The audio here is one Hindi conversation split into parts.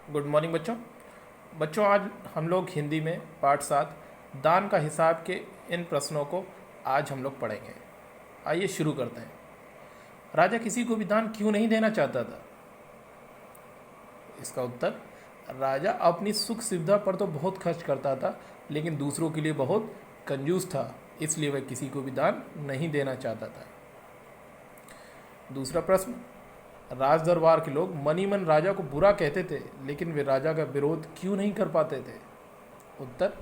गुड मॉर्निंग बच्चों। आज हम लोग हिंदी में पाठ 7 दान का हिसाब के इन प्रश्नों को आज हम लोग पढ़ेंगे। आइए शुरू करते हैं। राजा किसी को भी दान क्यों नहीं देना चाहता था? इसका उत्तर, राजा अपनी सुख सुविधा पर तो बहुत खर्च करता था, लेकिन दूसरों के लिए बहुत कंजूस था, इसलिए वह किसी को भी दान नहीं देना चाहता था। दूसरा प्रश्न, राज दरबार के लोग मनी मन राजा को बुरा कहते थे, लेकिन वे राजा का विरोध क्यों नहीं कर पाते थे? उत्तर,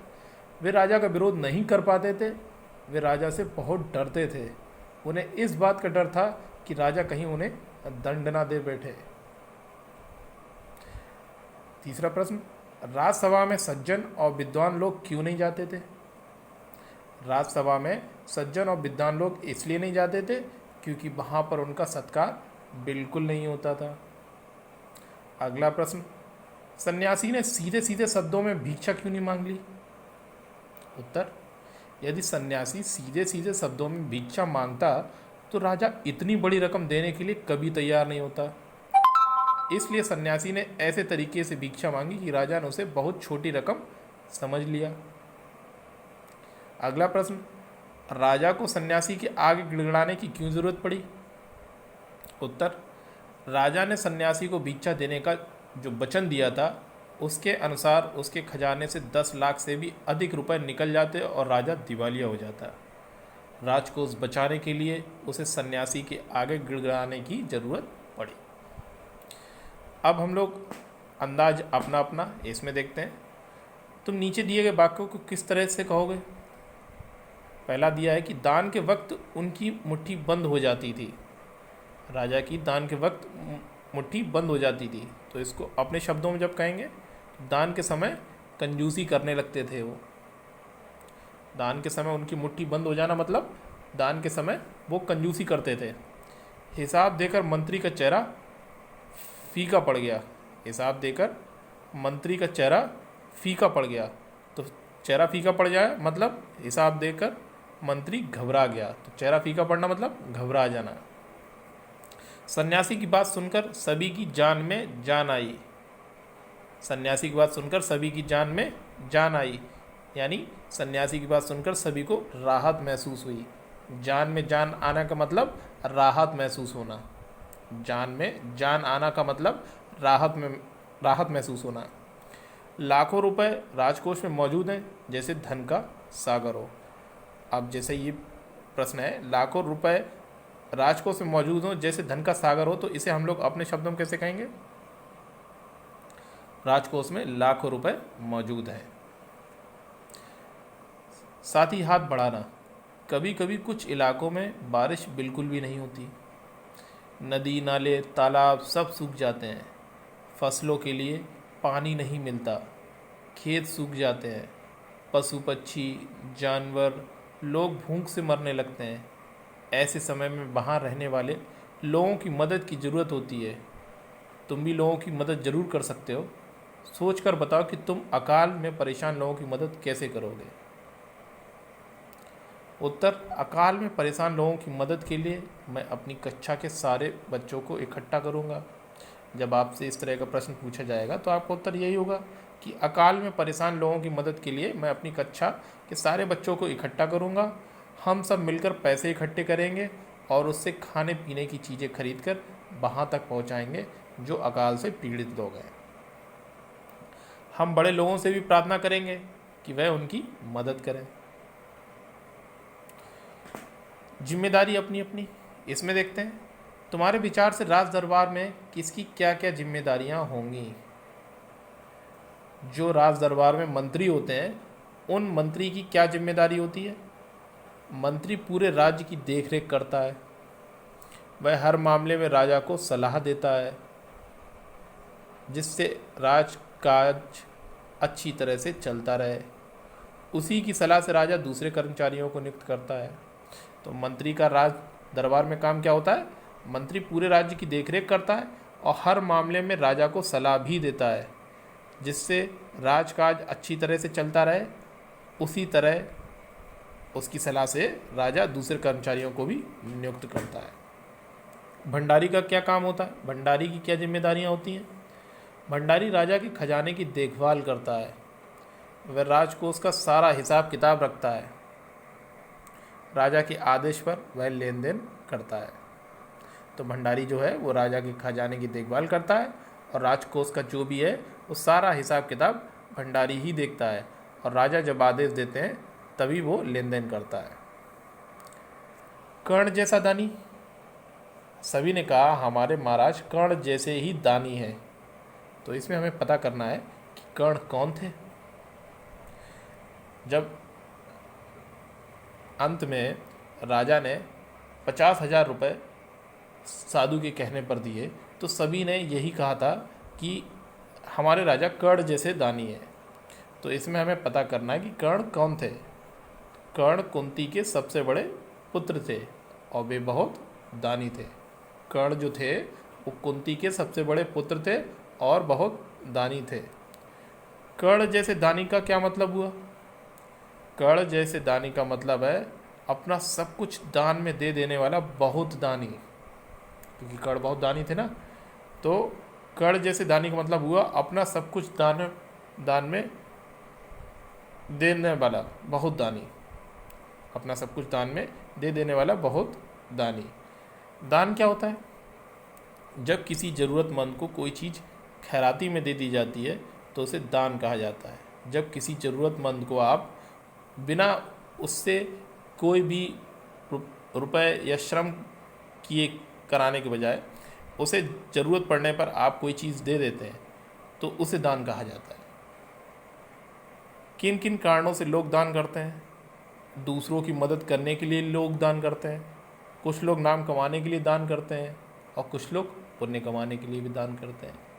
वे राजा का विरोध नहीं कर पाते थे, वे राजा से बहुत डरते थे। उन्हें इस बात का डर था कि राजा कहीं उन्हें दंड ना दे बैठे। तीसरा प्रश्न, राजसभा में सज्जन और विद्वान लोग क्यों नहीं जाते थे? राजसभा में सज्जन और विद्वान लोग इसलिए नहीं जाते थे क्योंकि वहाँ पर उनका सत्कार बिल्कुल नहीं होता था। अगला प्रश्न, सन्यासी ने सीधे सीधे शब्दों में भिक्षा क्यों नहीं मांग ली? उत्तर, यदि सन्यासी सीधे सीधे शब्दों में भिक्षा मांगता तो राजा इतनी बड़ी रकम देने के लिए कभी तैयार नहीं होता। इसलिए सन्यासी ने ऐसे तरीके से भिक्षा मांगी कि राजा ने उसे बहुत छोटी रकम समझ लिया। अगला प्रश्न, राजा को सन्यासी के आगे गिड़गिड़ाने की क्यों जरूरत पड़ी? उत्तर, राजा ने सन्यासी को भिक्षा देने का जो वचन दिया था उसके अनुसार उसके खजाने से 10 लाख से भी अधिक रुपए निकल जाते और राजा दिवालिया हो जाता। राजकोष बचाने के लिए उसे सन्यासी के आगे गिड़गिड़ाने की जरूरत पड़ी। अब हम लोग अंदाज अपना अपना इसमें देखते हैं। तुम नीचे दिए गए वाक्यों को किस तरह से कहोगे? पहला दिया है कि दान के वक्त उनकी मुट्ठी बंद हो जाती थी। राजा की दान के वक्त मुट्ठी बंद हो जाती थी, तो इसको अपने शब्दों में जब कहेंगे, दान के समय कंजूसी करने लगते थे वो। दान के समय उनकी मुट्ठी बंद हो जाना मतलब दान के समय वो कंजूसी करते थे। हिसाब देकर मंत्री का चेहरा फीका पड़ गया। हिसाब देकर मंत्री का चेहरा फीका पड़ गया, तो चेहरा फीका पड़ जाए मतलब हिसाब देकर मंत्री घबरा गया, तो चेहरा फीका पड़ना मतलब घबरा जाना। सन्यासी की बात सुनकर सभी की जान में जान आई। सन्यासी की बात सुनकर सभी की जान में जान आई, यानी सन्यासी की बात सुनकर सभी को राहत महसूस हुई। जान में जान आना का मतलब राहत महसूस होना। जान में जान आना का मतलब राहत महसूस होना। लाखों रुपए राजकोष में मौजूद हैं जैसे धन का सागर हो। अब जैसे ये प्रश्न है, लाखों रुपए राजकोष में मौजूद हो जैसे धन का सागर हो, तो इसे हम लोग अपने शब्दों में कैसे कहेंगे? राजकोष में लाखों रुपए मौजूद हैं। साथ ही हाथ बढ़ाना। कभी कभी कुछ इलाकों में बारिश बिल्कुल भी नहीं होती। नदी नाले तालाब सब सूख जाते हैं। फसलों के लिए पानी नहीं मिलता। खेत सूख जाते हैं। पशु पक्षी जानवर लोग भूख से मरने लगते हैं। ऐसे समय में वहाँ रहने वाले लोगों की मदद की ज़रूरत होती है। तुम भी लोगों की मदद ज़रूर कर सकते हो। सोच कर बताओ कि तुम अकाल में परेशान लोगों की मदद कैसे करोगे? उत्तर, अकाल में परेशान लोगों की मदद के लिए मैं अपनी कक्षा के सारे बच्चों को इकट्ठा करूँगा। जब आपसे इस तरह का प्रश्न पूछा जाएगा तो आपका उत्तर यही होगा कि अकाल में परेशान लोगों की मदद के लिए मैं अपनी कक्षा के सारे बच्चों को इकट्ठा करूँगा। हम सब मिलकर पैसे इकट्ठे करेंगे और उससे खाने पीने की चीज़ें खरीदकर वहाँ तक पहुँचाएंगे जो अकाल से पीड़ित लोग हैं। हम बड़े लोगों से भी प्रार्थना करेंगे कि वह उनकी मदद करें। जिम्मेदारी अपनी अपनी, इसमें देखते हैं तुम्हारे विचार से राज दरबार में किसकी क्या क्या जिम्मेदारियां होंगी? जो राज दरबार में मंत्री होते हैं उन मंत्री की क्या जिम्मेदारी होती है? मंत्री पूरे राज्य की देखरेख करता है। वह हर मामले में राजा को सलाह देता है जिससे राजकाज अच्छी तरह से चलता रहे। उसी की सलाह से राजा दूसरे कर्मचारियों को नियुक्त करता है। तो मंत्री का राज दरबार में काम क्या होता है? मंत्री पूरे राज्य की देखरेख करता है और हर मामले में राजा को सलाह भी देता है जिससे राजकाज अच्छी तरह से चलता रहे। उसी तरह उसकी सलाह से राजा दूसरे कर्मचारियों को भी नियुक्त करता है। भंडारी का क्या काम होता है? भंडारी की क्या जिम्मेदारियां होती हैं? भंडारी राजा के खजाने की देखभाल करता है, वह राजकोष का सारा हिसाब किताब रखता है, राजा के आदेश पर वह लेन देन करता है। तो भंडारी जो है वो राजा के खजाने की देखभाल करता है और राजकोष का जो भी है वो सारा हिसाब किताब भंडारी ही देखता है, और राजा जब आदेश देते हैं तभी वो लेन देन करता है। कर्ण जैसा दानी। सभी ने कहा हमारे महाराज कर्ण जैसे ही दानी हैं। तो इसमें हमें पता करना है कि कर्ण कौन थे। जब अंत में राजा ने 50,000 रुपये साधु के कहने पर दिए तो सभी ने यही कहा था कि हमारे राजा कर्ण जैसे दानी हैं। तो इसमें हमें पता करना है कि कर्ण कौन थे। कर्ण कुंती के सबसे बड़े पुत्र थे और वे बहुत दानी थे। कर्ण जो थे वो कुंती के सबसे बड़े पुत्र थे और बहुत दानी थे। कर्ण जैसे दानी का क्या मतलब हुआ? कर्ण जैसे दानी का मतलब है अपना सब कुछ दान में दे देने वाला बहुत दानी, क्योंकि कर्ण बहुत दानी थे ना। तो कर्ण जैसे दानी का मतलब हुआ अपना सब कुछ दान में देने वाला बहुत दानी, अपना सब कुछ दान में दे देने वाला बहुत दानी। दान क्या होता है? जब किसी ज़रूरतमंद को कोई चीज़ खैराती में दे दी जाती है तो उसे दान कहा जाता है। जब किसी ज़रूरतमंद को आप बिना उससे कोई भी रुपए या श्रम किए कराने के बजाय उसे ज़रूरत पड़ने पर आप कोई चीज़ दे देते हैं तो उसे दान कहा जाता है। किन किन कारणों से लोग दान करते हैं? दूसरों की मदद करने के लिए लोग दान करते हैं, कुछ लोग नाम कमाने के लिए दान करते हैं और कुछ लोग पुण्य कमाने के लिए भी दान करते हैं।